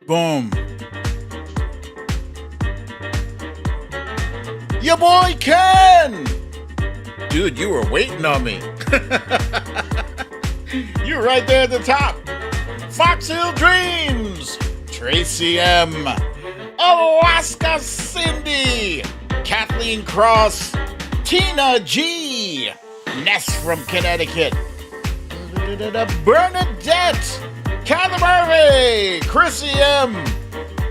Boom. Your boy Ken! Dude, you were waiting on me. You're right there at the top. Fox Hill Dreams, Tracy M, Alaska Cindy, Kathleen Cross, Tina G, Ness from Connecticut, Bernadette, Kathy Murphy, Chrissy M,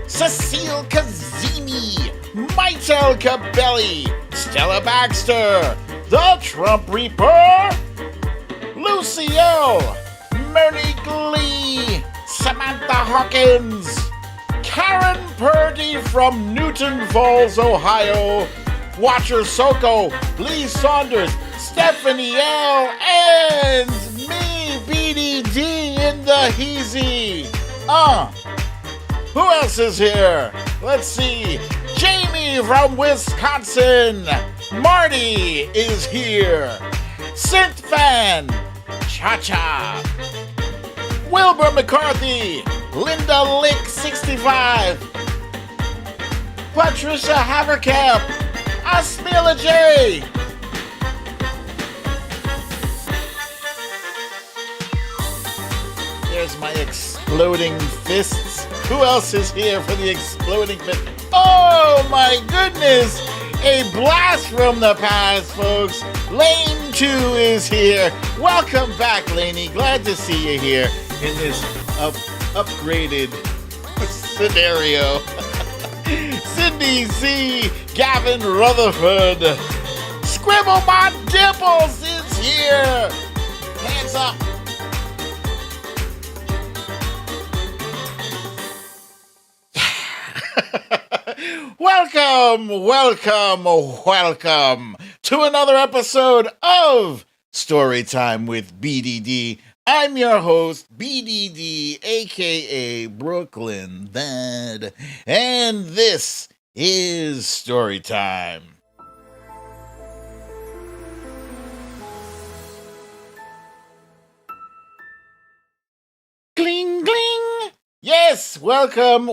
Cecile Kazimi, Mitel Cabelli, Stella Baxter, The Trump Reaper, Lucy L, Monique Lee, Samantha Hawkins, Karen Purdy from Newton Falls, Ohio, Watcher Soko, Lee Saunders, Stephanie L, and me, BDD in the Heezy. Who else is here? Let's see. Jamie from Wisconsin. Marty is here. Synth Fan. Cha-Cha. Wilbur McCarthy. Linda Lick 65. Patricia Haverkamp. Asmila J. There's my exploding fists. Who else is here for the exploding fist? Oh my goodness! A blast from the past, folks. Lane 2 is here. Welcome back, Laney. Glad to see you here in this upgraded scenario. Cindy C, Gavin Rutherford, Scribble My Dimples is here. Hands up. Welcome to another episode of Storytime with BDD. I'm your host, BDD, aka BrooklynDad, and this is Storytime. Gling, gling. Yes, welcome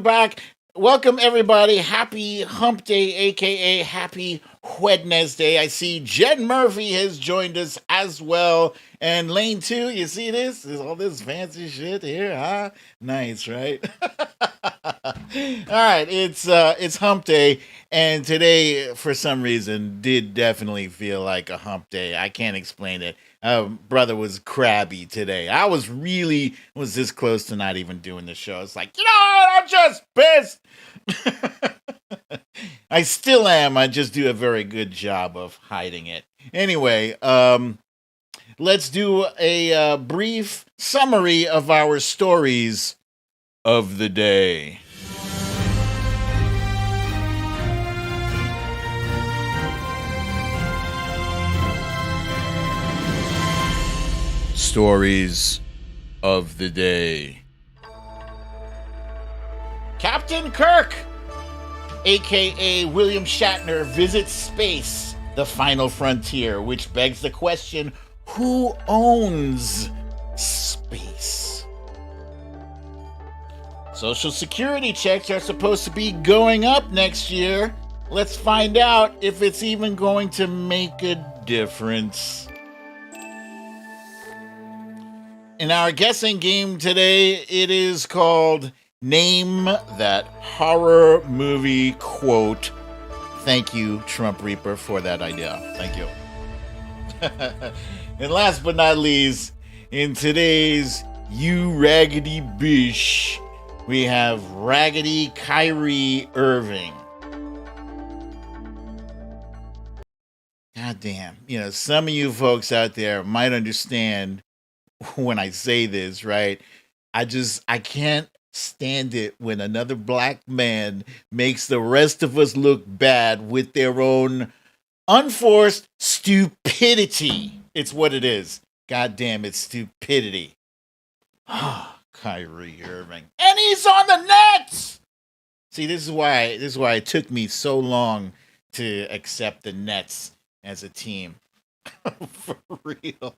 back. Welcome, everybody. Happy Hump Day, a.k.a. Happy Wednesday. I see Jen Murphy has joined us as well. And Lane 2, you see this? There's all this fancy shit here, huh? Nice, right? All right, it's Hump Day. And today, for some reason, did definitely feel like a hump day. I can't explain it. Brother was crabby today. I was this close to not even doing the show. It's like, I'm just pissed. I still am. I just do a very good job of hiding it. Anyway, let's do a brief summary of our stories of the day. Stories of the day. Captain Kirk, aka William Shatner, visits space, the final frontier, which begs the question, who owns space? Social security checks are supposed to be going up next year. Let's find out if it's even going to make a difference. In our guessing game today, it is called Name That Horror Movie Quote. Thank you, Trump Reaper, for that idea. Thank you. And last but not least, in today's You Raggedy Bish, we have Raggedy Kyrie Irving. God damn. Some of you folks out there might understand when I say this, right? I can't stand it when another black man makes the rest of us look bad with their own unforced stupidity. It's what it is. God damn, it's stupidity. Kyrie Irving. And he's on the Nets! See, this is why it took me so long to accept the Nets as a team. For real.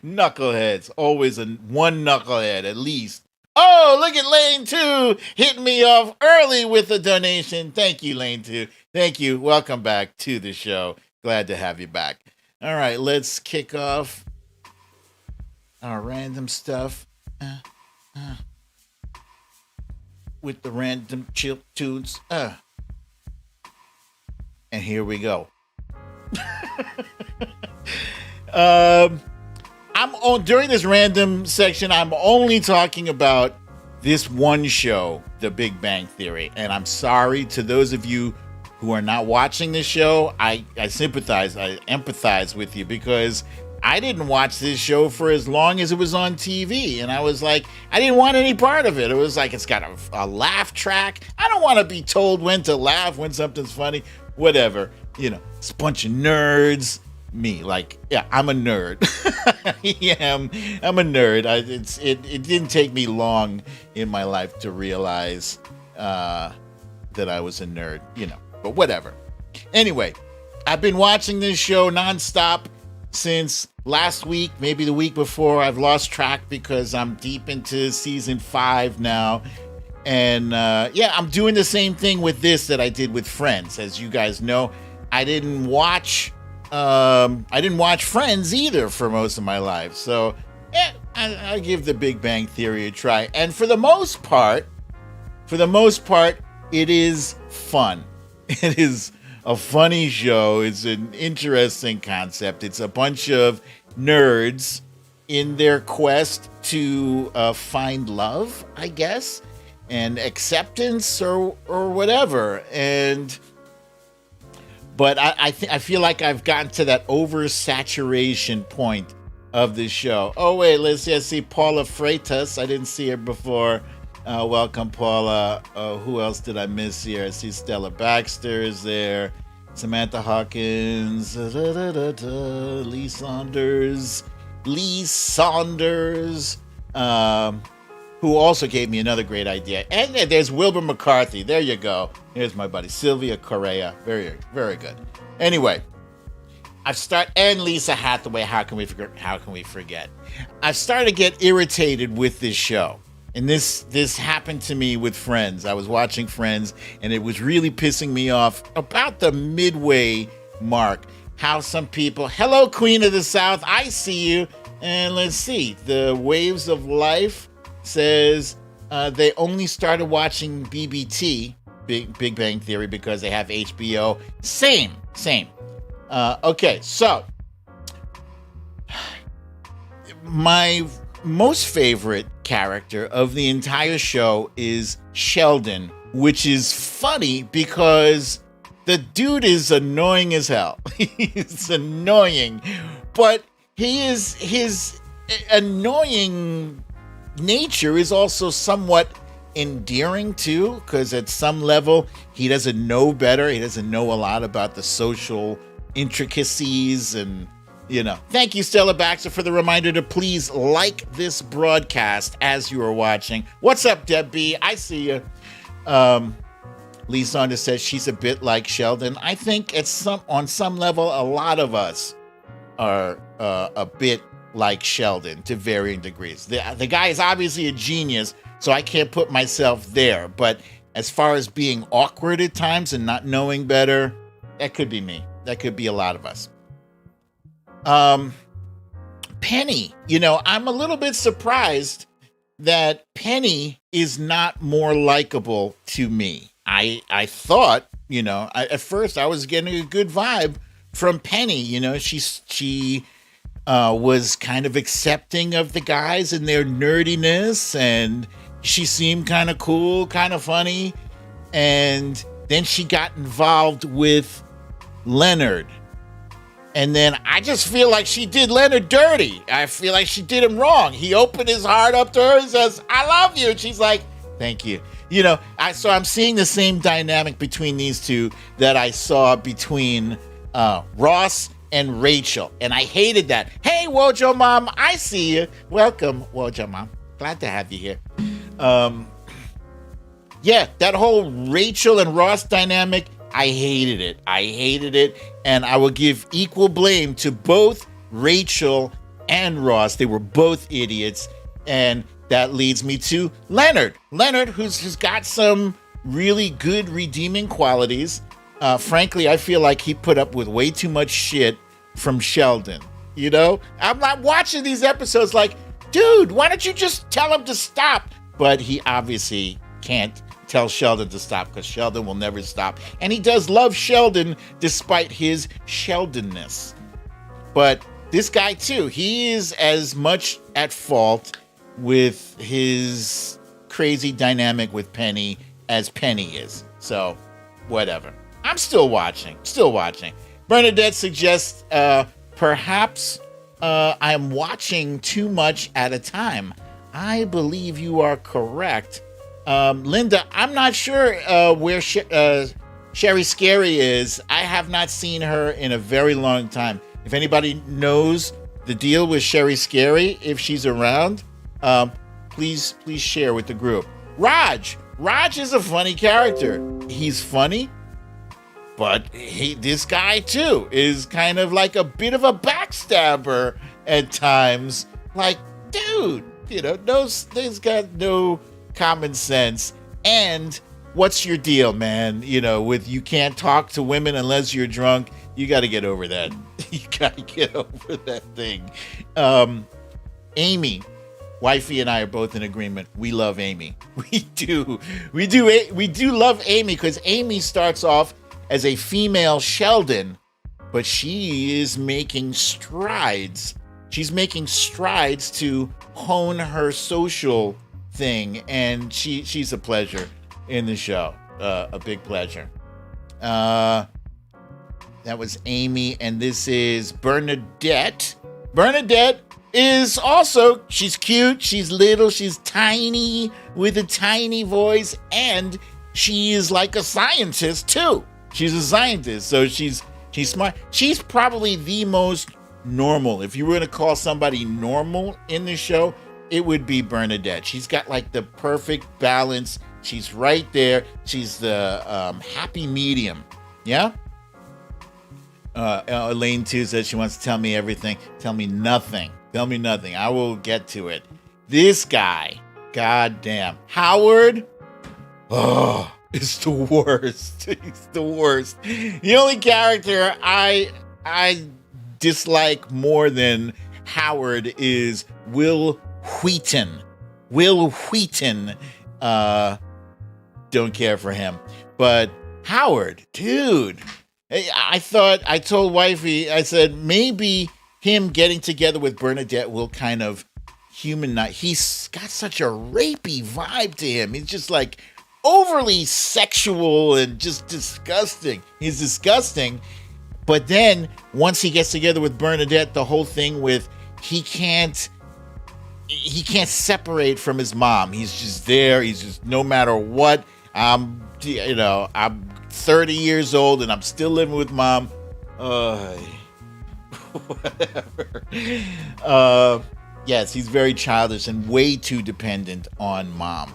Knuckleheads. Always one knucklehead, at least, Oh, look at Lane 2 hitting me off early with a donation. Thank you, Lane 2. Thank you. Welcome back to the show. Glad to have you back. All right, let's kick off our random stuff with the random chill tunes. And here we go. During this random section, I'm only talking about this one show, The Big Bang Theory. And I'm sorry to those of you who are not watching this show. I sympathize, I empathize with you, because I didn't watch this show for as long as it was on TV. And I was like, I didn't want any part of it. It was like, it's got a laugh track. I don't want to be told when to laugh, when something's funny, whatever. You know, it's a bunch of nerds. Me, like, yeah, I'm a nerd. I'm a nerd. It didn't take me long in my life to realize that I was a nerd, you know, but whatever. Anyway, I've been watching this show nonstop since last week, maybe the week before. I've lost track because I'm deep into season 5 now. And yeah, I'm doing the same thing with this that I did with Friends. As you guys know, I didn't watch Friends either for most of my life. So yeah, I give The Big Bang Theory a try. And for the most part, it is fun. It is a funny show. It's an interesting concept. It's a bunch of nerds in their quest to find love, I guess, and acceptance or whatever. But I feel like I've gotten to that oversaturation point of this show. Oh, wait, let's see. I see Paula Freitas. I didn't see her before. Welcome, Paula. Who else did I miss here? I see Stella Baxter is there. Samantha Hawkins. Lee Saunders. Who also gave me another great idea. And there's Wilbur McCarthy. There you go. Here's my buddy, Sylvia Correa. Very, very good. Anyway, and Lisa Hathaway. How can we forget? I've started to get irritated with this show. And this happened to me with Friends. I was watching Friends, and it was really pissing me off about the midway mark. How some people, hello, Queen of the South, I see you. And let's see, the Waves of Life says they only started watching BBT, Big Bang Theory, because they have HBO. Same. Okay, so my most favorite character of the entire show is Sheldon, which is funny because the dude is annoying as hell. He's annoying, but his annoying nature is also somewhat endearing too, because at some level he doesn't know better. He doesn't know a lot about the social intricacies, and you know. Thank you, Stella Baxter, for the reminder to please like this broadcast as you are watching. What's up, Deb B? I see you. Lee Saunders says she's a bit like Sheldon. I think on some level, a lot of us are a bit like Sheldon to varying degrees. The guy is obviously a genius, so I can't put myself there. But as far as being awkward at times and not knowing better, that could be me. That could be a lot of us. Penny, I'm a little bit surprised that Penny is not more likable to me. I thought, at first I was getting a good vibe from Penny. She was kind of accepting of the guys and their nerdiness, and she seemed kind of cool, kind of funny. And then she got involved with Leonard. And then I just feel like she did Leonard dirty. I feel like she did him wrong. He opened his heart up to her and says, I love you. And she's like, thank you. So I'm seeing the same dynamic between these two that I saw between Ross and Rachel. And I hated that. Hey, Wojo Mom, I see you. Welcome, Wojo Mom. Glad to have you here. Yeah, that whole Rachel and Ross dynamic, I hated it. And I will give equal blame to both Rachel and Ross. They were both idiots. And that leads me to Leonard. Leonard, who's got some really good redeeming qualities. Frankly, I feel like he put up with way too much shit from Sheldon. You know, I'm not watching these episodes like, dude, why don't you just tell him to stop? But he obviously can't tell Sheldon to stop because Sheldon will never stop. And he does love Sheldon despite his Sheldonness. But this guy, too, he is as much at fault with his crazy dynamic with Penny as Penny is. So, whatever. I'm still watching. Bernadette suggests perhaps I'm watching too much at a time. I believe you are correct. Linda, I'm not sure where Sherry Scary is. I have not seen her in a very long time. If anybody knows the deal with Sherry Scary, if she's around, please share with the group. Raj is a funny character. He's funny, but this guy too is kind of like a bit of a backstabber at times. Like, dude, you know, he's got no common sense. And what's your deal, man? You know, with you can't talk to women unless you're drunk. You got to get over that. You got to get over that thing. Amy, wifey and I are both in agreement. We love Amy. We do love Amy because Amy starts off as a female Sheldon, but she is making strides. She's making strides to hone her social thing, and she's a pleasure in the show. A big pleasure. That was Amy, and this is Bernadette. Bernadette is also, she's cute, she's little, she's tiny, with a tiny voice, and she is like a scientist, too. She's a scientist, so she's smart. She's probably the most normal. If you were going to call somebody normal in the show, it would be Bernadette. She's got like the perfect balance. She's right there. She's the happy medium. Yeah? Elaine, too, says she wants to tell me everything. Tell me nothing. I will get to it. This guy, goddamn. Howard, is the worst. He's the worst. The only character I dislike more than Howard is Will Wheaton. Don't care for him. But Howard, dude, I told wifey, I said, maybe him getting together with Bernadette will kind of humanize. He's got such a rapey vibe to him. He's just like overly sexual and just disgusting. He's disgusting. But then once he gets together with Bernadette, the whole thing with he can't separate from his mom. He's just there. He's just, no matter what, I'm 30 years old and I'm still living with mom. Whatever. Yes, he's very childish and way too dependent on mom.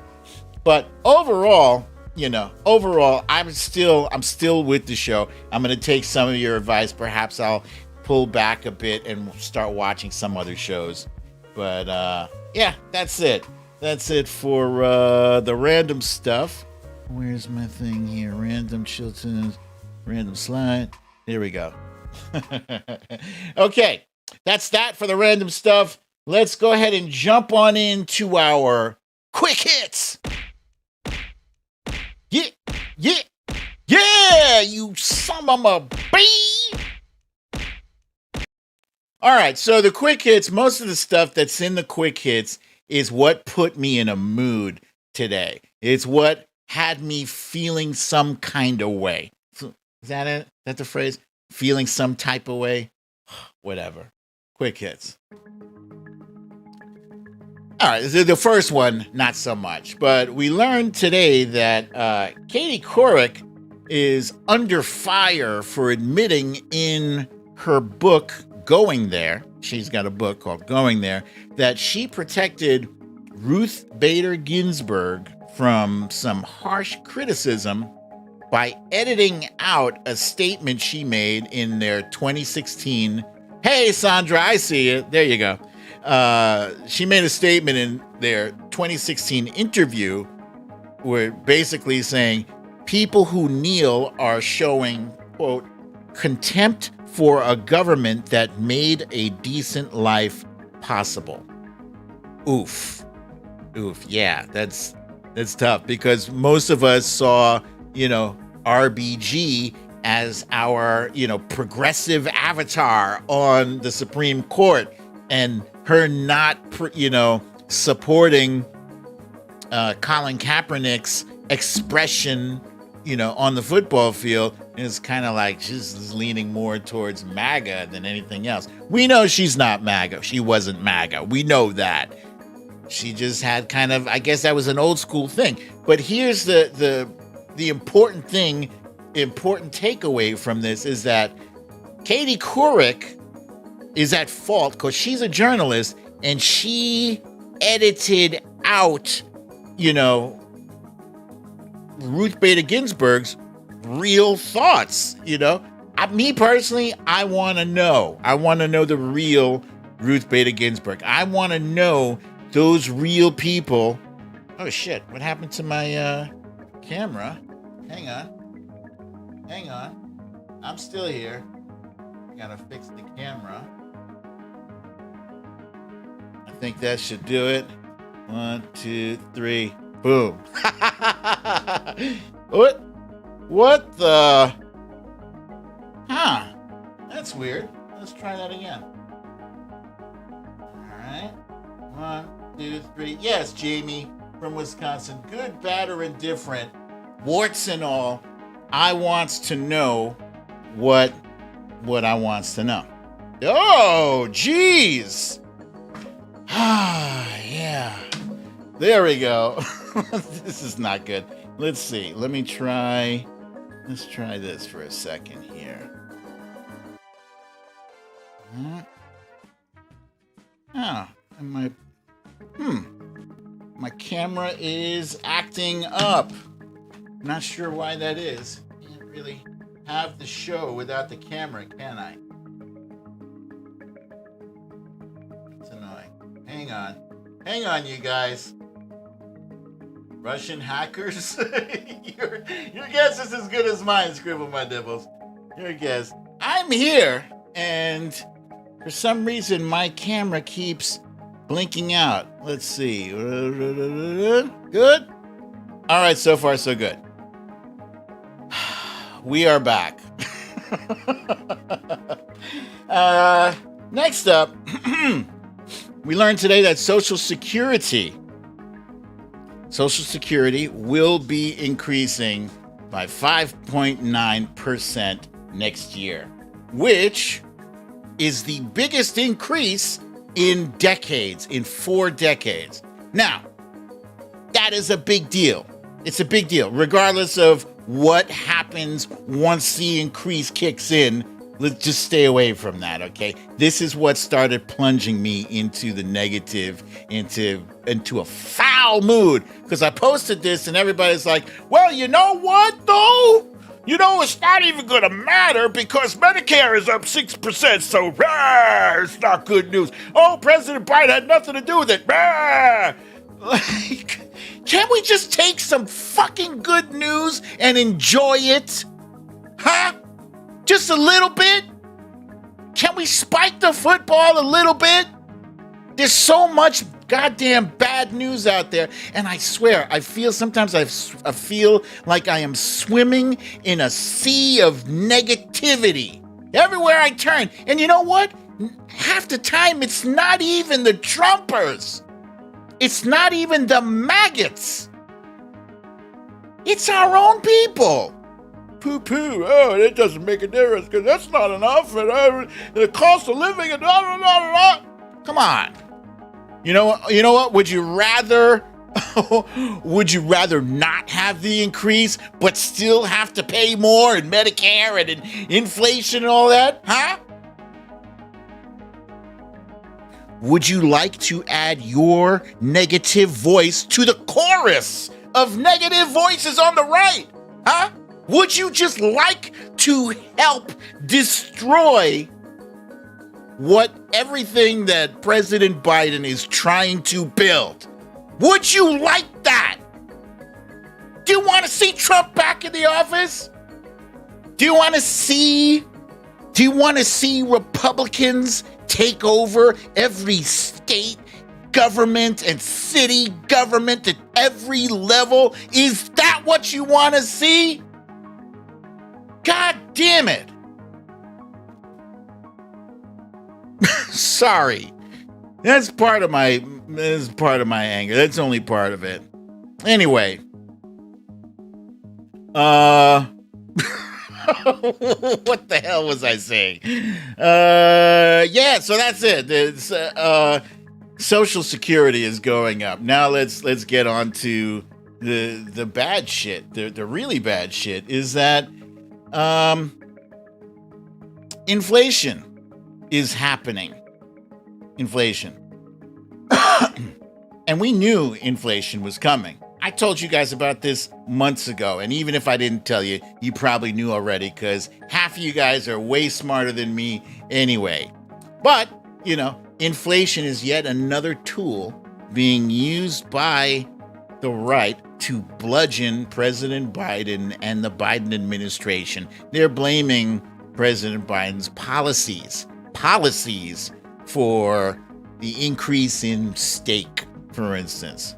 But overall, I'm still with the show. I'm going to take some of your advice. Perhaps I'll pull back a bit and start watching some other shows. But yeah, that's it. That's it for the random stuff. Where's my thing here? Random Chilton, random slide. There we go. Okay, that's that for the random stuff. Let's go ahead and jump on into our quick hits. Yeah, you son of a bee. All right, so the quick hits, most of the stuff that's in the quick hits is what put me in a mood today. It's what had me feeling some kind of way. Is that it? Is that the phrase? Feeling some type of way? Whatever. Quick hits. All right, the first one, not so much. But we learned today that Katie Couric is under fire for admitting in her book, Going There, she's got a book called Going There, that she protected Ruth Bader Ginsburg from some harsh criticism by editing out a statement she made in their 2016. Hey, Sandra, I see you. There you go. She made a statement their 2016 interview were basically saying people who kneel are showing, quote, contempt for a government that made a decent life possible. Oof. Yeah, that's tough because most of us saw, RBG as our, progressive avatar on the Supreme Court, and her not, supporting Colin Kaepernick's expression, on the football field is kind of like she's leaning more towards MAGA than anything else. We know she's not MAGA. She wasn't MAGA. We know that. She just had kind of, I guess that was an old school thing. But here's the important takeaway from this is that Katie Couric is at fault because she's a journalist and she edited out, Ruth Bader Ginsburg's real thoughts, Me personally, I want to know. I want to know the real Ruth Bader Ginsburg. I want to know those real people. Oh, shit. What happened to my camera? Hang on. I'm still here. Gotta fix the camera. I think that should do it. 1, 2, 3. Boom. What the? Huh. That's weird. Let's try that again. All right. 1, 2, 3. Yes, Jamie from Wisconsin. Good, bad, or indifferent. Warts and all. I wants to know what I wants to know. Oh, geez. Yeah. There we go. This is not good. Let's see. Let's try this for a second here. My camera is acting up. Not sure why that is. Can't really have the show without the camera, can I? It's annoying. Hang on, you guys. Russian hackers? Your guess is as good as mine, Scribble My Nibbles. Your guess. I'm here, and for some reason, my camera keeps blinking out. Let's see. Good? All right, so far, so good. We are back. Next up, we learned today that Social Security will be increasing by 5.9% next year, which is the biggest increase in 4 decades. Now, that is a big deal. It's a big deal, regardless of what happens once the increase kicks in. Let's just stay away from that, okay? This is what started plunging me into the negative, into a foul mood. Because I posted this and everybody's like, well, you know what, though? It's not even going to matter because Medicare is up 6%, so it's not good news. Oh, President Biden had nothing to do with it. Like, can't we just take some fucking good news and enjoy it? Huh? Just a little bit? Can we spike the football a little bit? There's so much goddamn bad news out there, and I swear, I feel like I am swimming in a sea of negativity everywhere I turn. And you know what? Half the time, it's not even the Trumpers. It's not even the maggots. It's our own people. Poo-poo, it doesn't make a difference because that's not enough. And the cost of living and Come on. You know what? Would you rather not have the increase but still have to pay more in Medicare and in inflation and all that? Huh? Would you like to add your negative voice to the chorus of negative voices on the right? Huh? Would you just like to help destroy everything that President Biden is trying to build? Would you like that? Do you want to see Trump back in the office? Do you want to see Republicans take over every state government and city government at every level? Is that what you want to see? God damn it. Sorry. That's part of my anger. That's only part of it. Anyway. What the hell was I saying? Yeah, so that's it. It's, Social Security is going up. Now let's get on to the bad shit. The really bad shit is that inflation is happening. Inflation. And we knew inflation was coming. I told you guys about this months ago, and even if I didn't tell you, you probably knew already, because half of you guys are way smarter than me anyway. But, inflation is yet another tool being used by the right to bludgeon President Biden and the Biden administration. They're blaming President Biden's policies for the increase in steak, for instance.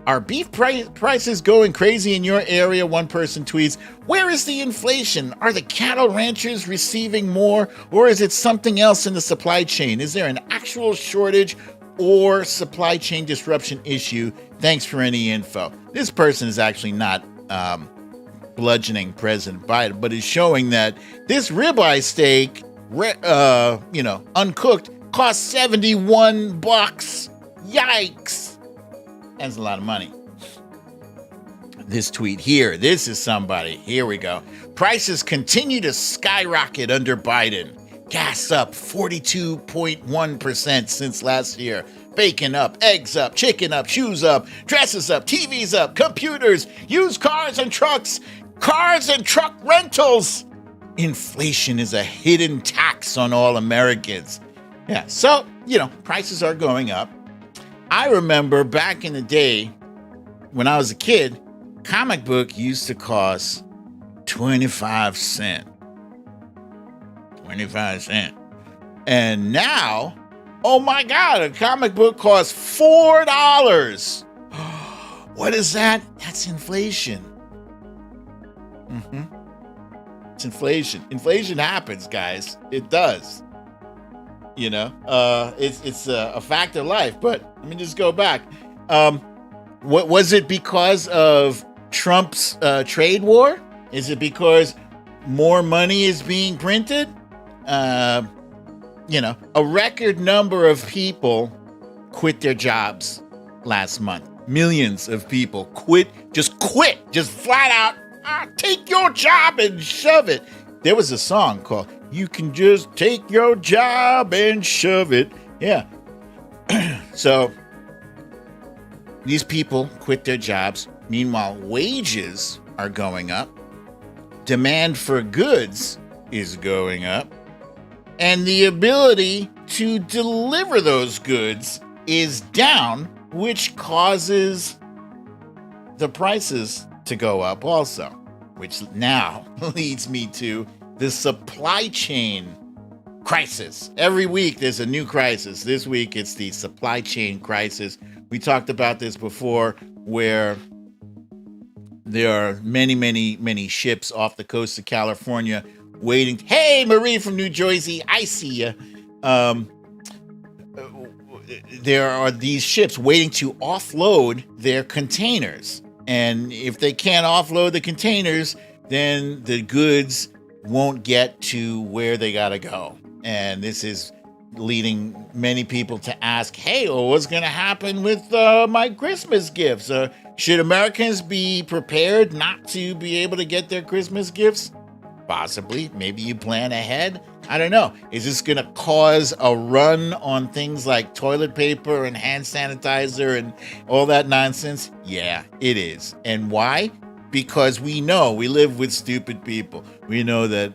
Are beef prices going crazy in your area? One person tweets, where is the inflation? Are the cattle ranchers receiving more, or is it something else in the supply chain? Is there an actual shortage or supply chain disruption issue? Thanks for any info. This person is actually not bludgeoning President Biden, but is showing that this ribeye steak, uncooked, costs $71. Yikes. That's a lot of money. This tweet here, this is somebody. Here we go. Prices continue to skyrocket under Biden. Gas up 42.1% since last year. Bacon up, eggs up, chicken up, shoes up, dresses up, TVs up, computers, used cars and truck rentals. Inflation is a hidden tax on all Americans. Yeah, so, prices are going up. I remember back in the day when I was a kid, comic book used to cost 25 cents. 25 cents. And now, oh my God, a comic book costs $4. What is that? That's inflation. It's inflation. Inflation happens, guys. It does. It's a fact of life. But let me just go back. What was it because of Trump's trade war? Is it because more money is being printed? A record number of people quit their jobs last month. Millions of people quit, just flat out, take your job and shove it. There was a song called You Can Just Take Your Job and Shove It. Yeah. So these people quit their jobs. Meanwhile, wages are going up. Demand for goods is going up. And the ability to deliver those goods is down, which causes the prices to go up also, which now leads me to the supply chain crisis. Every week there's a new crisis. This week it's the supply chain crisis. We talked about this before, where there are many ships off the coast of California waiting. Hey, Marie from New Jersey, I see you. There are these ships waiting to offload their containers. And if they can't offload the containers, then the goods won't get to where they gotta go. And this is leading many people to ask, hey, what's gonna happen with my Christmas gifts? Should Americans be prepared not to be able to get their Christmas gifts? Possibly. Maybe you plan ahead. I don't know. Is this going to cause a run on things like toilet paper and hand sanitizer and all that nonsense? Yeah, it is. And why? Because we know we live with stupid people. We know that,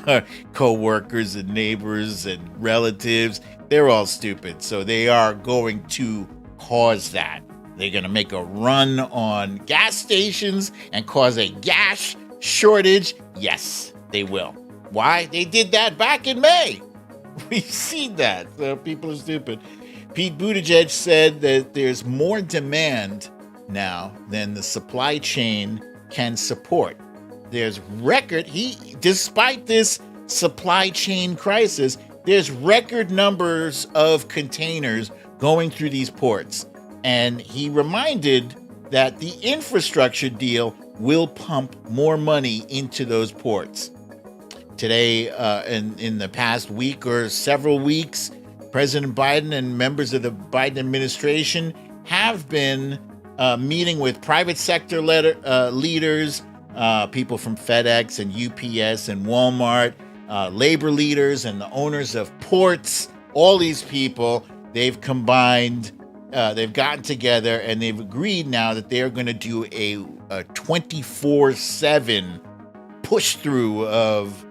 our co-workers and neighbors and relatives, they're all stupid. So they are going to cause that. They're going to make a run on gas stations and cause a gas shortage. Yes, they will. Why? They did that back in May. We've seen that. So people are stupid. Pete Buttigieg said that there's more demand now than the supply chain can support. There's despite this supply chain crisis, there's record numbers of containers going through these ports. And he reminded that the infrastructure deal will pump more money into those ports. Today, in the past week or several weeks, President Biden and members of the Biden administration have been meeting with private sector leaders, people from FedEx and UPS and Walmart, labor leaders and the owners of ports. All these people, they've combined, they've gotten together and they've agreed now that they're going to do a 24/7 push through of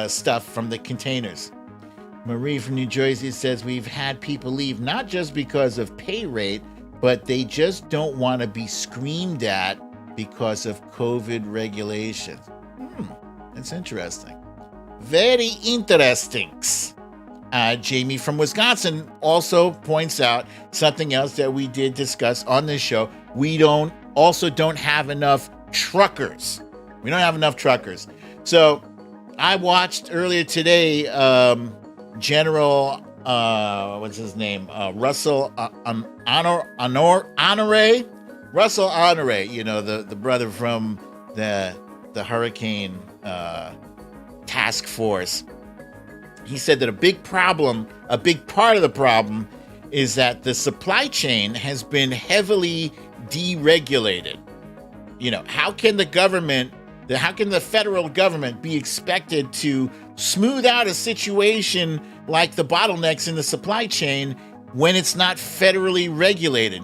stuff from the containers. Marie from New Jersey says we've had people leave not just because of pay rate, but they just don't want to be screamed at because of COVID regulations. That's interesting. Very interesting. Jamie from Wisconsin also points out something else that we did discuss on this show. We don't have enough truckers. We don't have enough truckers. So I watched earlier today, General, what's his name? Russell Honore. Russell Honore, the brother from the hurricane task force. He said that a big part of the problem is that the supply chain has been heavily deregulated. How can the federal government be expected to smooth out a situation like the bottlenecks in the supply chain when it's not federally regulated?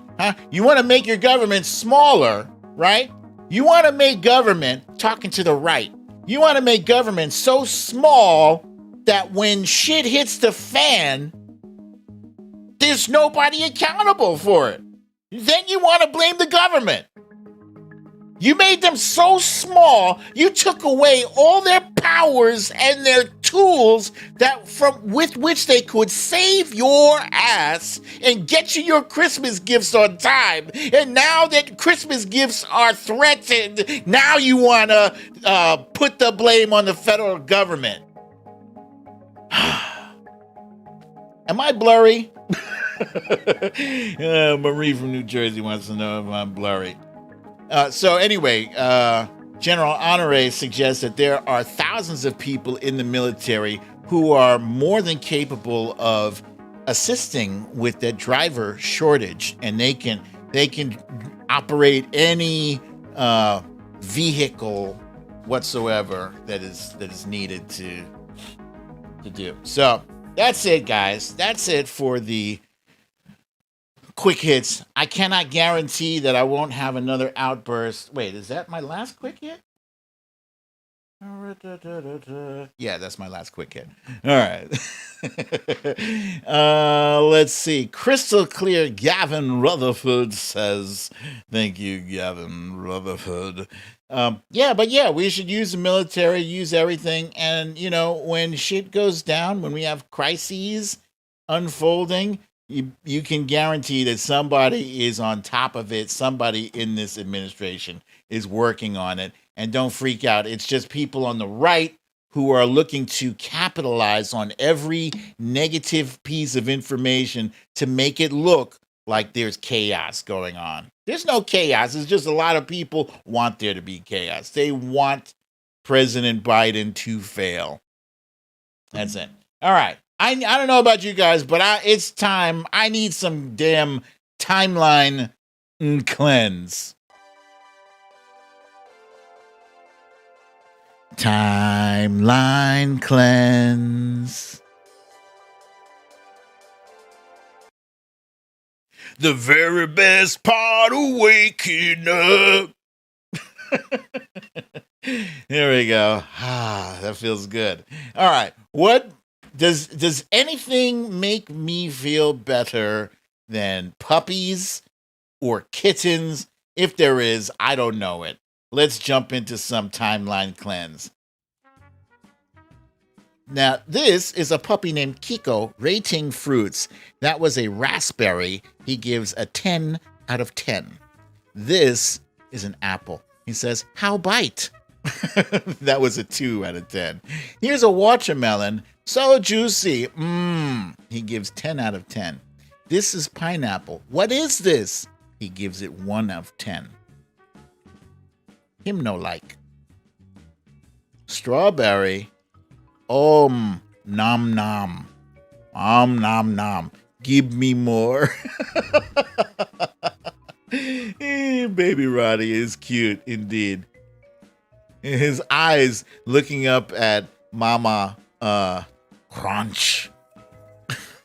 You want to make your government smaller, right? You want to make government, talking to the right, you want to make government so small that when shit hits the fan, there's nobody accountable for it. Then you want to blame the government. You made them so small, you took away all their powers and their tools with which they could save your ass and get you your Christmas gifts on time. And now that Christmas gifts are threatened, now you want to put the blame on the federal government. Am I blurry? Marie from New Jersey wants to know if I'm blurry. So anyway, General Honore suggests that there are thousands of people in the military who are more than capable of assisting with the driver shortage, and they can operate any vehicle whatsoever that is needed to do. So that's it, guys. That's it for the quick hits. I cannot guarantee that I won't have another outburst. Wait, is that my last quick hit? Yeah, that's my last quick hit. All right. Let's see. Crystal Clear Gavin Rutherford says, thank you, Gavin Rutherford. We should use the military, use everything. And, when shit goes down, when we have crises unfolding, you can guarantee that somebody is on top of it. Somebody in this administration is working on it. And don't freak out. It's just people on the right who are looking to capitalize on every negative piece of information to make it look like there's chaos going on. There's no chaos. It's just a lot of people want there to be chaos. They want President Biden to fail. That's it. All right. I don't know about you guys, but it's time. I need some damn timeline cleanse. Timeline cleanse. The very best part of waking up. There we go. That feels good. All right. What does anything make me feel better than puppies or kittens. If there is, I don't know it. Let's jump into some timeline cleanse. Now, this is a puppy named Kiko rating fruits. That was a raspberry. He gives a 10 out of 10. This is an apple. He says, how bite? That was a 2 out of 10. Here's a watermelon. So juicy. He gives 10 out of 10. This is pineapple. What is this? He gives it 1 out of 10. Hymno-like. Strawberry. Nom nom. Nom nom. Give me more. Baby Roddy is cute indeed. His eyes looking up at Mama Crunch.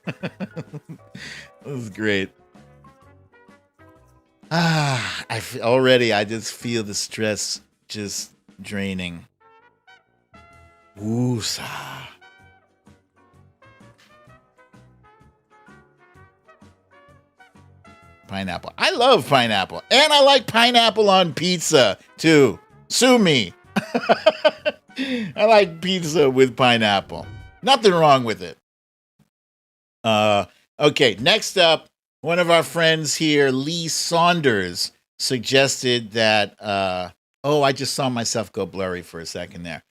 That was great. Already I just feel the stress just draining. Woosa. Pineapple. I love pineapple. And I like pineapple on pizza, too. Sue me. I like pizza with pineapple. Nothing wrong with it. Okay, next up, one of our friends here, Lee Saunders, suggested that... I just saw myself go blurry for a second there.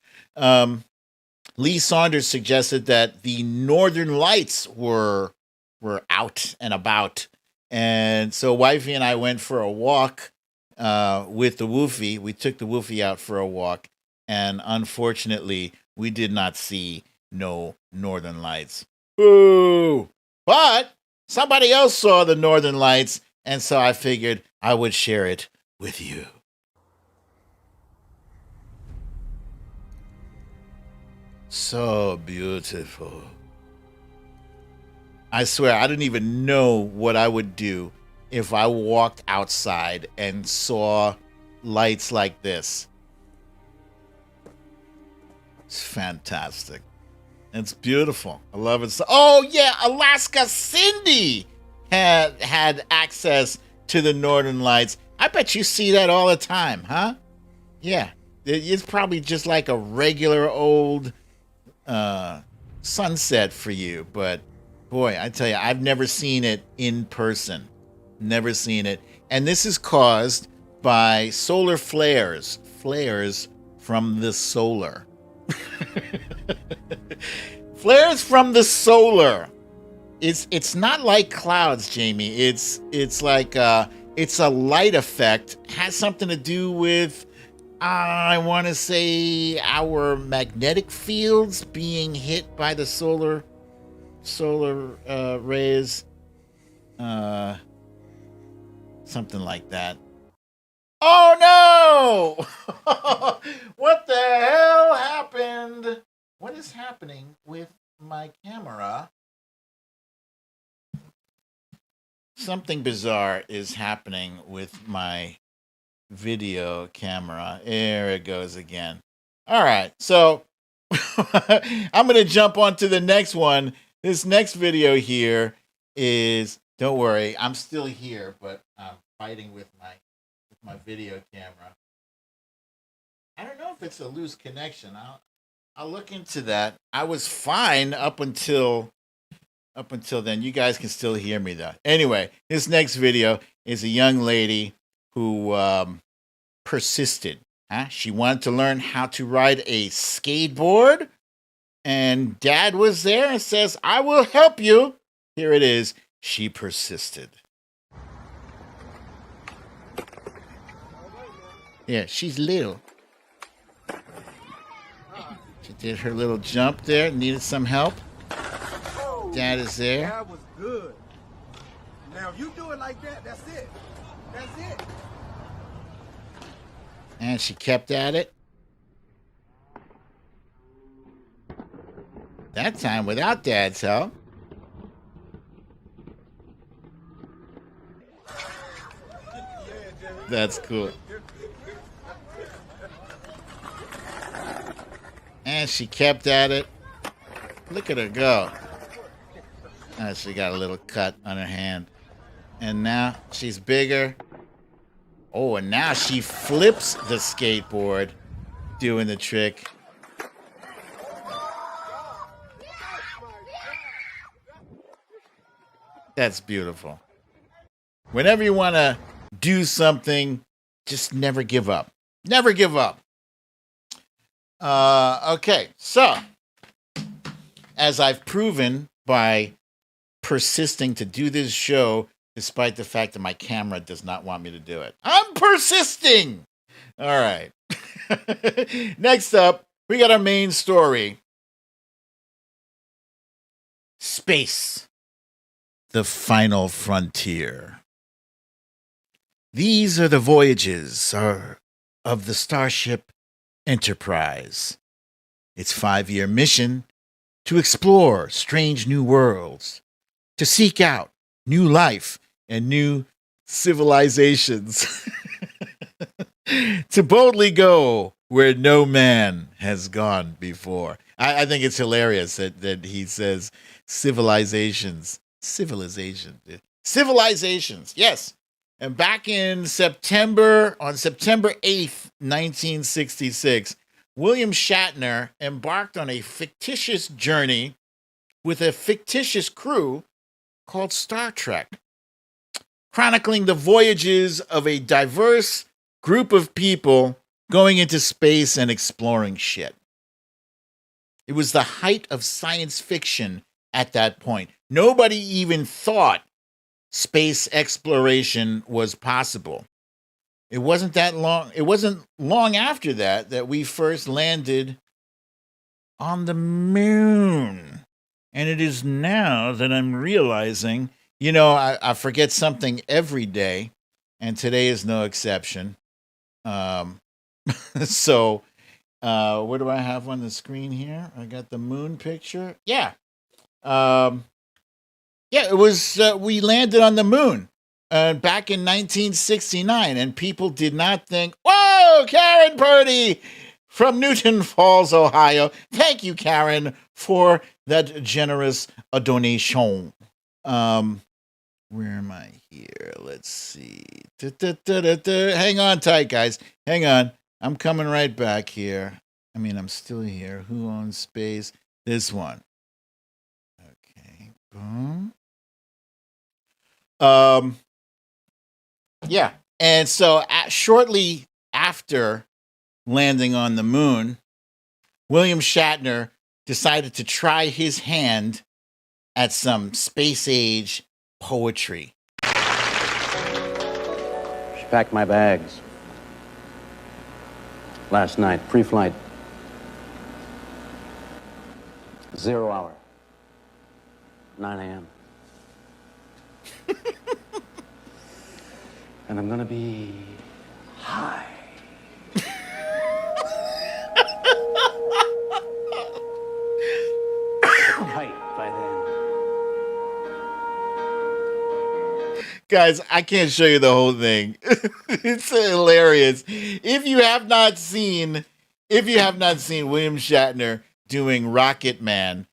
Lee Saunders suggested that the Northern Lights were out and about. And so Wifey and I went for a walk with the Woofy. We took the Woofy out for a walk. And unfortunately, we did not see no Northern Lights. Boo! But somebody else saw the Northern Lights. And so I figured I would share it with you. So beautiful. I swear, I didn't even know what I would do if I walked outside and saw lights like this. It's fantastic. It's beautiful. I love it. Oh, yeah, Alaska Cindy had access to the Northern Lights. I bet you see that all the time, huh? Yeah, it's probably just like a regular old sunset for you, but boy, I tell you, I've never seen it in person. Never seen it. And this is caused by solar flares. Flares from the solar. Flares from the solar. It's not like clouds, Jamie. It's like it's a light effect. Has something to do with I want to say our magnetic fields being hit by the solar rays. Something like that. Oh no! What the hell happened? What is happening with my camera? Something bizarre is happening with my video camera. There it goes again. All right, so I'm going to jump on to the next one. This next video here is, don't worry, I'm still here, but I'm fighting with my video camera. I don't know if it's a loose connection. I'll look into that. I was fine up until then. You guys can still hear me though. Anyway, this next video is a young lady who persisted. She wanted to learn how to ride a skateboard, and Dad was there and says, "I will help you." Here it is. She persisted. Yeah, she's little. She did her little jump there, needed some help. Dad is there. That was good. Now, if you do it like that, that's it. That's it. And she kept at it. That time without Dad's help. That's cool. And she kept at it. Look at her go. She got a little cut on her hand. And now she's bigger. Oh, and now she flips the skateboard, doing the trick. That's beautiful. Whenever you want to do something, just never give up. Never give up. Okay, so as I've proven by persisting to do this show, despite the fact that my camera does not want me to do it, I'm persisting. All right. Next up, we got our main story. Space, the final frontier. These are the voyages of the Starship Enterprise. Its 5-year mission to explore strange new worlds, to seek out new life and new civilizations, to boldly go where no man has gone before. I think it's hilarious that he says civilizations, yes. And back in September, on September 8th, 1966, William Shatner embarked on a fictitious journey with a fictitious crew called Star Trek, chronicling the voyages of a diverse group of people going into space and exploring shit. It was the height of science fiction at that point. Nobody even thought space exploration was possible. It wasn't long after that we first landed on the moon. And it is now that I'm realizing, I forget something every day, and today is no exception. So, what do I have on the screen here? I got the moon picture. Yeah. It was, we landed on the moon back in 1969, and people did not think, whoa, Karen Purdy from Newton Falls, Ohio. Thank you, Karen, for that generous donation. Where am I here? Let's see. Hang on tight, guys. Hang on. I'm coming right back here. I mean, I'm still here. Who owns space? This one. Okay. Boom. Yeah. And so shortly after landing on the moon, William Shatner decided to try his hand at some space age poetry. She packed my bags last night, pre-flight. 0 hour, 9 a.m. And I'm gonna be high. Tight by then. Guys, I can't show you the whole thing. It's hilarious. If you have not seen William Shatner doing Rocket Man,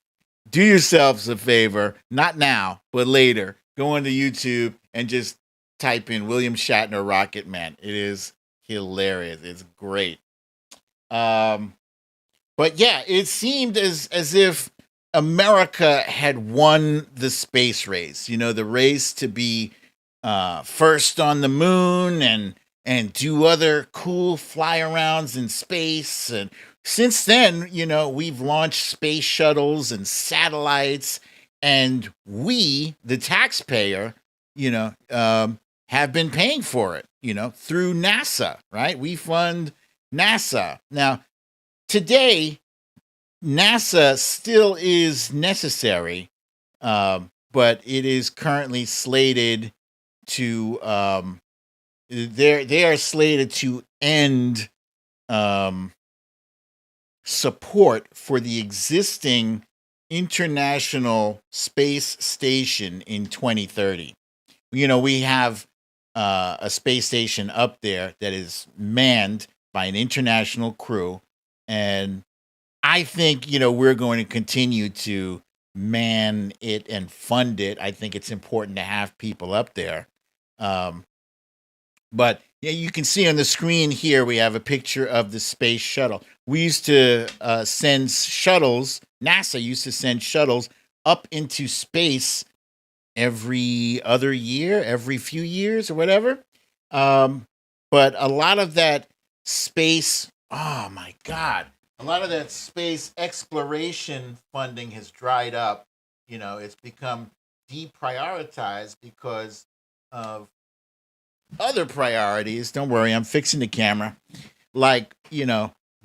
do yourselves a favor, not now, but later. Go onto YouTube and just type in William Shatner Rocket Man. It is hilarious. It's great. But yeah, it seemed as if America had won the space race. The race to be first on the moon and do other cool fly arounds in space. And since then, we've launched space shuttles and satellites, and we, the taxpayer, have been paying for it, through NASA, right? We fund NASA. Now, today, NASA still is necessary, but it is currently slated to they are slated to end support for the existing International Space Station in 2030. We have a space station up there that is manned by an international crew, and I think we're going to continue to man it and fund it. I think it's important to have people up there. But yeah, you can see on the screen here we have a picture of the space shuttle. We used to send shuttles. NASA used to send shuttles up into space every other year, every few years or whatever. But a lot of that space, oh my God, a lot of that space exploration funding has dried up. It's become deprioritized because of other priorities. Don't worry, I'm fixing the camera. Like,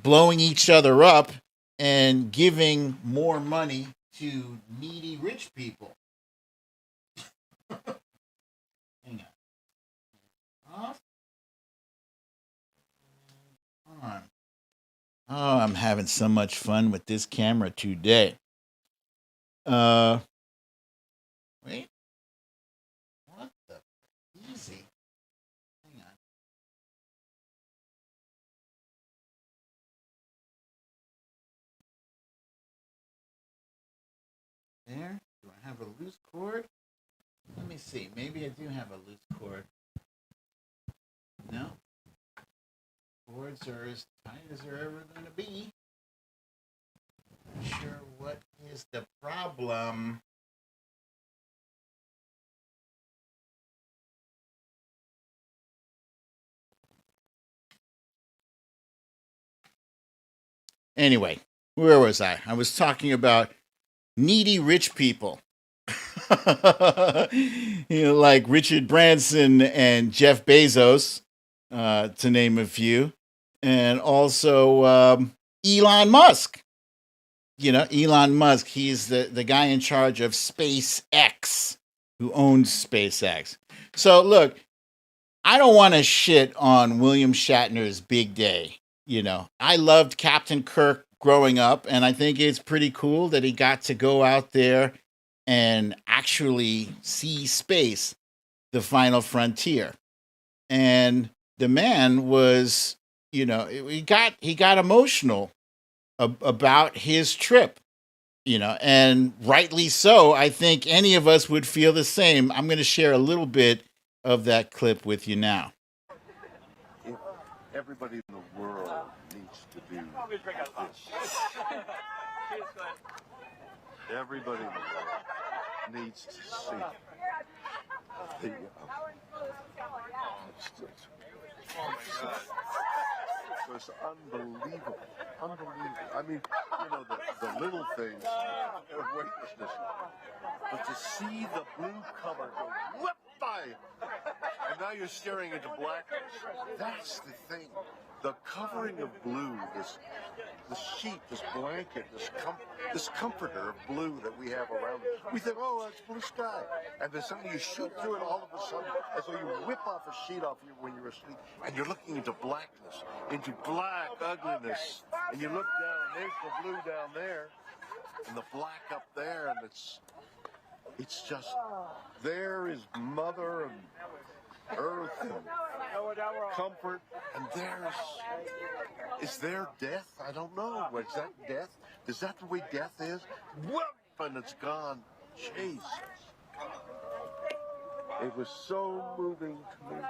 blowing each other up and giving more money to needy rich people. Hang on. Come on. Oh, I'm having so much fun with this camera today. Wait. What the? Easy. Hang on. There. Do I have a loose cord? Let me see. Maybe I do have a loose cord. No. Cords are as tight as they're ever going to be. Not sure what is the problem. Anyway, where was I? I was talking about needy rich people. Like Richard Branson and Jeff Bezos, to name a few. And also Elon Musk. Elon Musk, he's the guy in charge of SpaceX, who owns SpaceX. So look, I don't want to shit on William Shatner's big day. I loved Captain Kirk growing up, and I think it's pretty cool that he got to go out there and actually see space, the final frontier. And the man was, he got emotional about his trip, and rightly so. I think any of us would feel the same. I'm going to share a little bit of that clip with you now. Everybody in the world needs to do this. Everybody in the world needs to see the, it's unbelievable. I mean, the little things of weightlessness, but to see the blue color go whoop by, and now you're staring into blackness. That's the thing. The covering of blue, this sheet, this blanket, this comforter of blue that we have around us. We think, oh, that's blue sky. And then suddenly you shoot through it all of a sudden, as though you whip off a sheet off you when you're asleep, and you're looking into blackness, into black ugliness. And you look down, and there's the blue down there, and the black up there, and it's just, there is Mother and Earth and comfort, and is there death? I don't know. Is that death? Is that the way death is? Whoop, and it's gone. Jesus. It was so moving to me.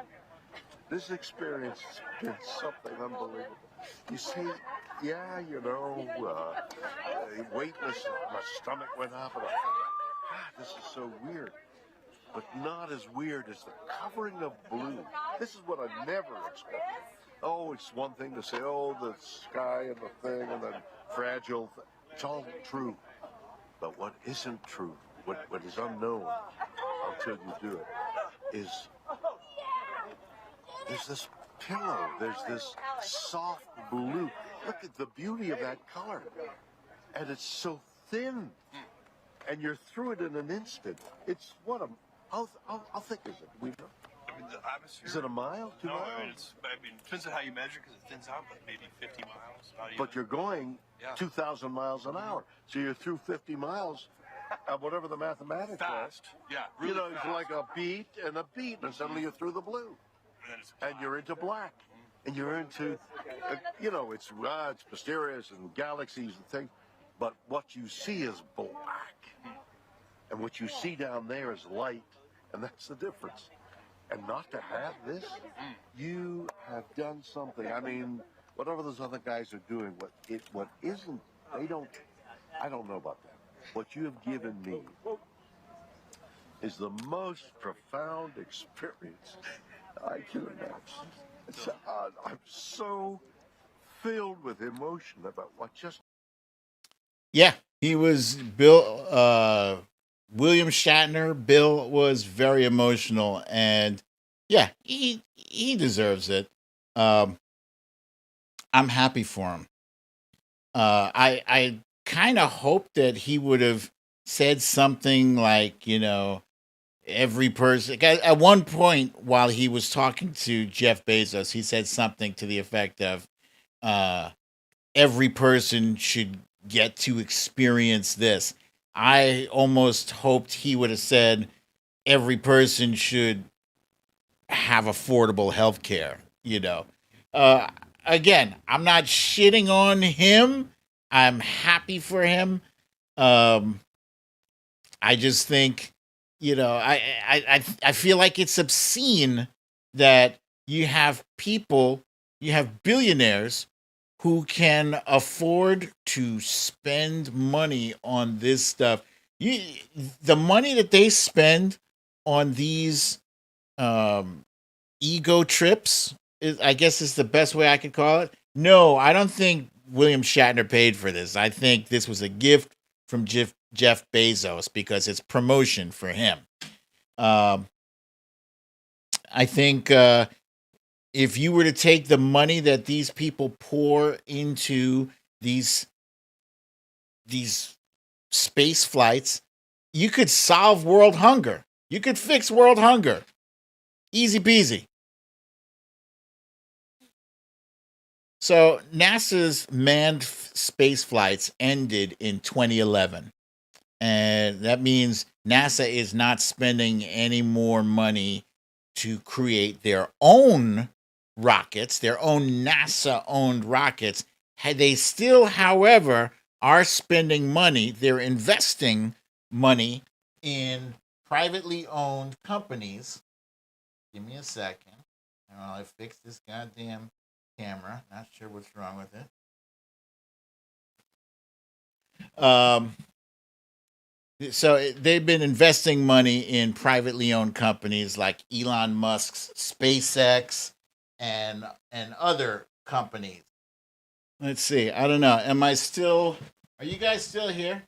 This experience has been something unbelievable. You see, yeah, weightless, my stomach went up, and I thought, this is so weird. But not as weird as the covering of blue. This is what I never expected. Oh, it's one thing to say, oh, the sky and the thing and the fragile. It's all true. But what isn't true, what is unknown until you do it, is there's this pillow, there's this soft blue. Look at the beauty of that color. And it's so thin. And you're through it in an instant. It's what I'll think is it. We know. I mean, the atmosphere. Is it a mile? 2 miles? I mean, it depends on how you measure, because it thins out, but maybe 50 miles. But you're going 2,000 miles an hour, so you're through 50 miles. Whatever the mathematics fast. are. Yeah, really it's fast. like a beat, and suddenly you're through the blue, and you're into black, and you're into, it's mysterious and galaxies and things, but what you see is black. And what you see down there is light, and that's the difference. and not to have this, you have done something. I mean, whatever those other guys are doing, what isn't, they don't, I don't know about that. What you have given me is the most profound experience I can imagine. I'm so filled with emotion about what just. Yeah, he was William Shatner. Bill was very emotional, and yeah, he deserves it. Um, I'm happy for him. I kind of hoped that he would have said something like, every person. At one point, while he was talking to Jeff Bezos, he said something to the effect of, uh, "Every person should get to experience this." I almost hoped he would have said, "Every person should have affordable health care." Uh, Again, I'm not shitting on him. I'm happy for him. Um, I just think, I feel like it's obscene that you have people, you have billionaires who can afford to spend money on this stuff. You, the money that they spend on these um, ego trips, I guess is the best way I could call it. No, I don't think William Shatner paid for this. I think this was a gift from Jeff Bezos because it's promotion for him. Um, I think if you were to take the money that these people pour into these these space flights, you could solve world hunger. You could fix world hunger. Easy peasy. So NASA's manned space flights ended in 2011. And that means NASA is not spending any more money to create their own rockets, their own NASA owned rockets. They still, however, are spending money. They're investing money in privately owned companies. Give me a second. While I fix this goddamn camera. Not sure what's wrong with it. So they've been investing money in privately owned companies like Elon Musk's SpaceX and other companies. Let's see. I don't know. Am I still? Are you guys still here?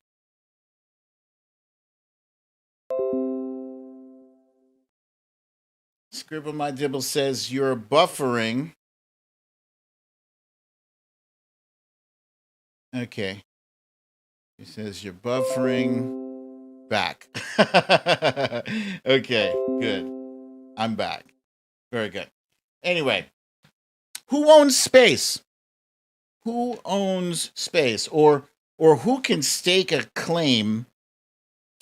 Scribble My Dibble says you're buffering. Okay. He says you're buffering. Back. Okay, good. I'm back. Very good. Anyway, who owns space? Who owns space, or who can stake a claim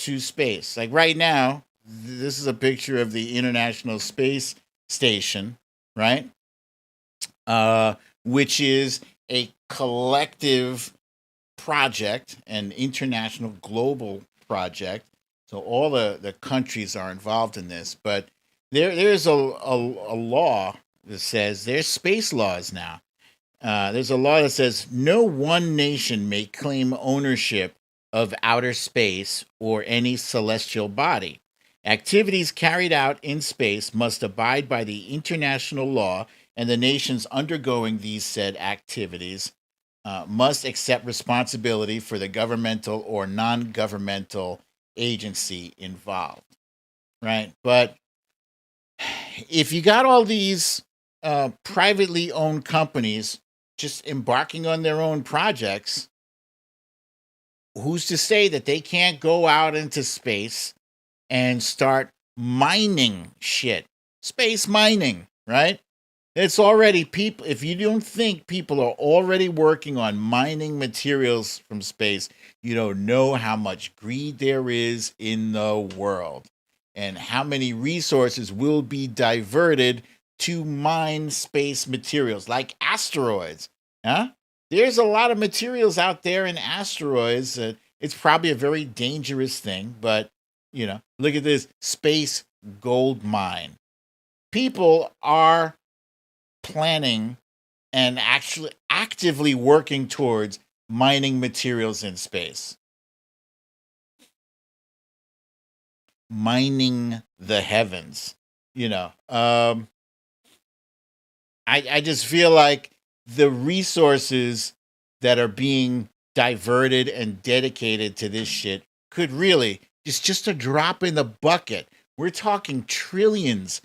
to space? Like right now, this is a picture of the International Space Station, right? Which is a collective project, an international global project. So all the countries are involved in this, but there's a law that says there's space laws now. There's a law that says no one nation may claim ownership of outer space or any celestial body. Activities carried out in space must abide by the international law, and the nations undergoing these said activities must accept responsibility for the governmental or non governmental agency involved. Right. But if you got all these privately owned companies just embarking on their own projects, who's to say that they can't go out into space and start mining shit? Space mining, right? It's already people. If you don't think people are already working on mining materials from space, you don't know how much greed there is in the world and how many resources will be diverted to mine space materials like asteroids. Huh? There's a lot of materials out there in asteroids. It's probably a very dangerous thing, but look at this space gold mine. people are planning and actually actively working towards mining materials in space. Mining the heavens, I just feel like the resources that are being diverted and dedicated to this shit could really just a drop in the bucket. We're talking trillions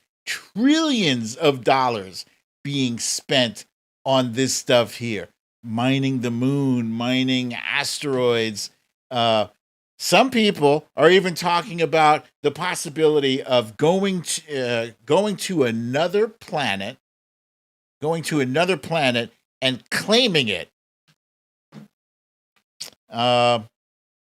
of dollars being spent on this stuff here, mining the moon, mining asteroids. Some people are even talking about the possibility of going to another planet, and claiming it. It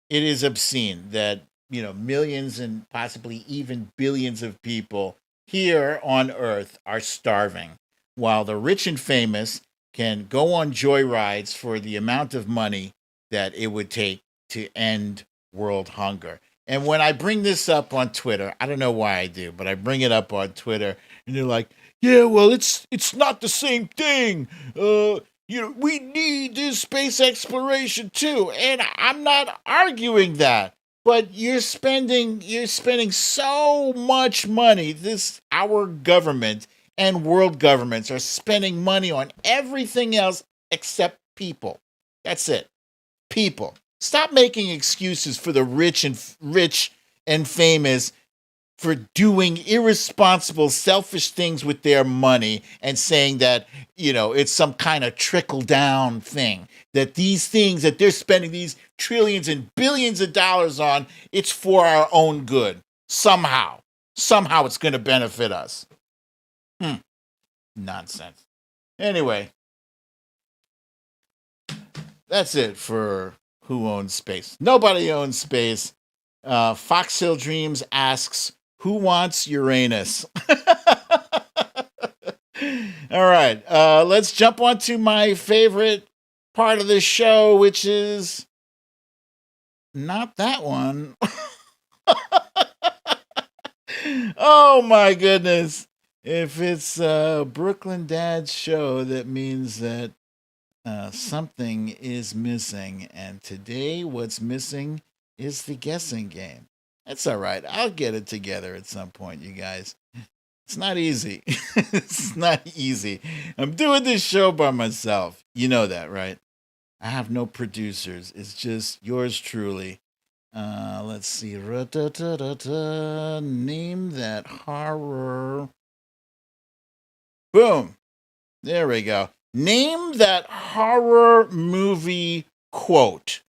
is obscene that millions and possibly even billions of people here on Earth are starving, while the rich and famous can go on joyrides for the amount of money that it would take to end world hunger. And when I bring this up on Twitter, I don't know why I do, but I bring it up on Twitter, and they're like, "Yeah, well, it's not the same thing. We need this space exploration too." And I'm not arguing that, but you're spending so much money. Our government and world governments are spending money on everything else except people. That's it. People. Stop making excuses for the rich and famous for doing irresponsible, selfish things with their money and saying that, it's some kind of trickle down thing. That these things that they're spending these trillions and billions of dollars on, it's for our own good. Somehow it's going to benefit us. Nonsense. Anyway, that's it for Who Owns Space. Nobody owns space. Fox Hill Dreams asks, who wants Uranus? All right, let's jump on to my favorite part of the show, which is not that one. Oh my goodness. If it's BrooklynDad's show, that means that something is missing. And today, what's missing is the guessing game. That's all right. I'll get it together at some point, you guys. It's not easy. It's not easy. I'm doing this show by myself. You know that, right? I have no producers. It's just yours truly. Let's see. Name that horror. Boom. There we go. Name that horror movie quote.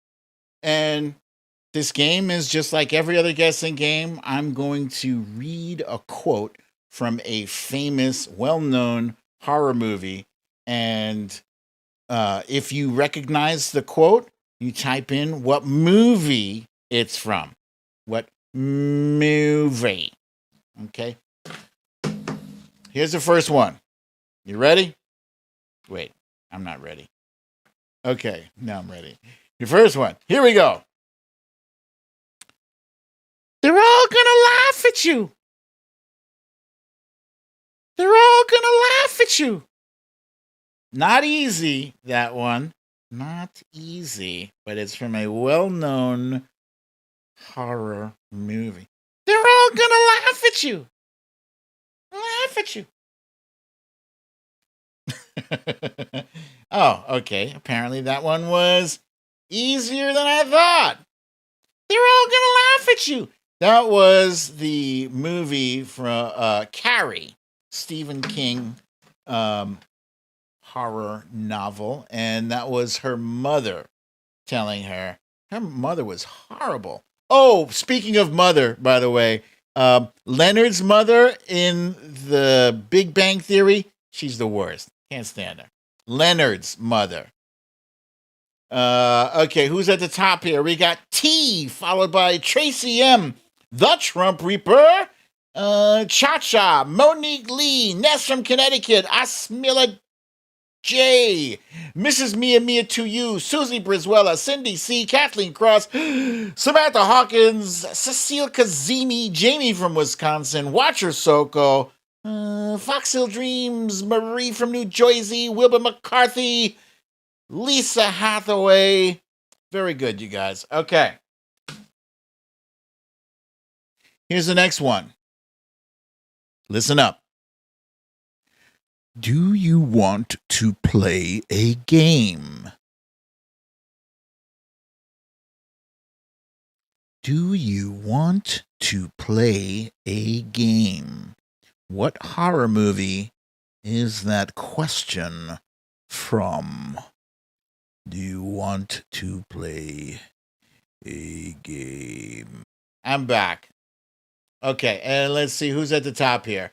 And this game is just like every other guessing game. I'm going to read a quote from a famous, well-known horror movie. And if you recognize the quote, you type in what movie it's from. What movie? Okay. Here's the first one. You ready? Wait, I'm not ready. Okay, now I'm ready. Your first one. Here we go. They're all gonna laugh at you. They're all gonna laugh at you. Not easy, that one. Not easy, but it's from a well-known horror movie. They're all gonna laugh at you. Laugh at you. Oh, okay. Apparently that one was easier than I thought. They're all gonna laugh at you. That was the movie from Carrie, Stephen King horror novel, and that was her mother telling her. Her mother was horrible. Oh, speaking of mother, by the way, Leonard's mother in the Big Bang Theory, she's the worst. Can't stand her. Leonard's mother. Okay, who's at the top here? We got T, followed by Tracy M, the Trump Reaper, Cha-Cha, Monique Lee, Ness from Connecticut, Asmila J, Mrs. Mia to you, Susie Brizuela, Cindy C, Kathleen Cross, Samantha Hawkins, Cecile Kazemi, Jamie from Wisconsin, Watcher Soko, Fox Hill Dreams, Marie from New Jersey, Wilbur McCarthy, Lisa Hathaway. Very good, you guys. Okay. Here's the next one. Listen up. Do you want to play a game? Do you want to play a game? What horror movie is that question from? Do you want to play a game? I'm back. Okay, and let's see who's at the top here.